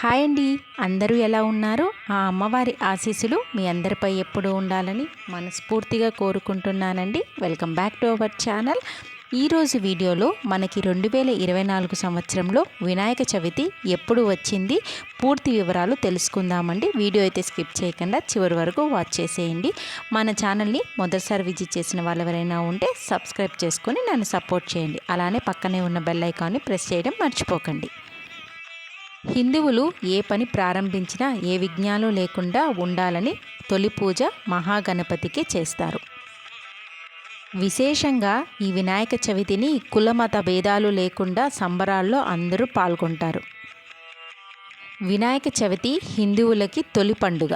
Hi అండి, అందరూ ఎలా ఉన్నారు? ఆ అమ్మవారి ఆశీస్సులు మీ అందరిపై ఎప్పుడూ ఉండాలని మనస్ఫూర్తిగా కోరుకుంటున్నానండి. Welcome back to our channel. ఈరోజు వీడియోలో మనకి 2024 సంవత్సరంలో వినాయక చవితి ఎప్పుడు వచ్చింది పూర్తి వివరాలు తెలుసుకుందామండి. వీడియో అయితే స్కిప్ చేయకుండా చివరి వరకు వాచ్ చేసేయండి. మన ఛానల్ని మొదటిసారి విజిట్ చేసిన వాళ్ళు ఎవరైనా ఉంటే సబ్స్క్రైబ్ చేసుకొని నన్ను సపోర్ట్ చేయండి. అలానే పక్కనే ఉన్న బెల్ ఐకాన్ని ప్రెస్ చేయడం మర్చిపోకండి. హిందువులు ఏ పని ప్రారంభించినా ఏ విఘ్నాలు లేకుండా ఉండాలని తొలి పూజ మహాగణపతికి చేస్తారు. విశేషంగా ఈ వినాయక చవితిని కులమత భేదాలు లేకుండా సంబరాల్లో అందరూ పాల్గొంటారు. వినాయక చవితి హిందువులకి తొలి పండుగ.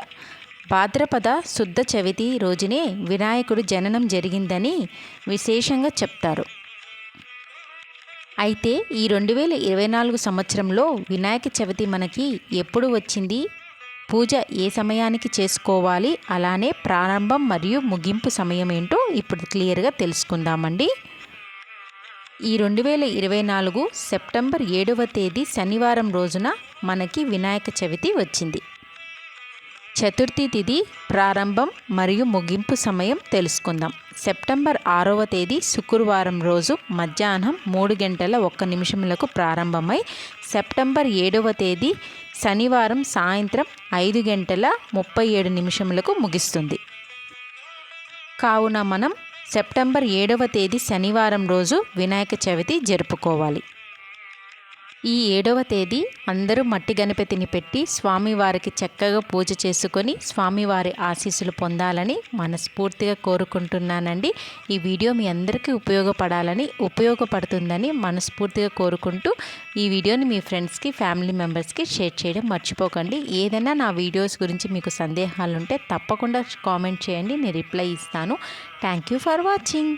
భాద్రపద శుద్ధ చవితి రోజునే వినాయకుడు జననం జరిగిందని విశేషంగా చెప్తారు. అయితే ఈ 2024 సంవత్సరంలో వినాయక చవితి మనకి ఎప్పుడు వచ్చింది, పూజ ఏ సమయానికి చేసుకోవాలి, అలానే ప్రారంభం మరియు ముగింపు సమయం ఏంటో ఇప్పుడు క్లియర్గా తెలుసుకుందామండి. ఈ 2024 సెప్టెంబర్ 7వ తేదీ శనివారం రోజున మనకి వినాయక చవితి వచ్చింది. చతుర్థి తిథి ప్రారంభం మరియు ముగింపు సమయం తెలుసుకుందాం. సెప్టెంబర్ 6వ తేదీ శుక్రవారం రోజు మధ్యాహ్నం 3:01 ప్రారంభమై సెప్టెంబర్ 7వ తేదీ శనివారం సాయంత్రం 5:37 ముగిస్తుంది. కావున మనం సెప్టెంబర్ 7వ తేదీ శనివారం రోజు వినాయక చవితి జరుపుకోవాలి. ఈ 7వ తేదీ అందరూ మట్టి గణపతిని పెట్టి స్వామివారికి చక్కగా పూజ చేసుకొని స్వామివారి ఆశీస్సులు పొందాలని మనస్ఫూర్తిగా కోరుకుంటున్నానండి. ఈ వీడియో మీ అందరికీ ఉపయోగపడుతుందని మనస్ఫూర్తిగా కోరుకుంటూ ఈ వీడియోని మీ ఫ్రెండ్స్కి, ఫ్యామిలీ మెంబర్స్కి షేర్ చేయడం మర్చిపోకండి. ఏదైనా నా వీడియోస్ గురించి మీకు సందేహాలు ఉంటే తప్పకుండా కామెంట్ చేయండి, నేను రిప్లై ఇస్తాను. Thank you for watching.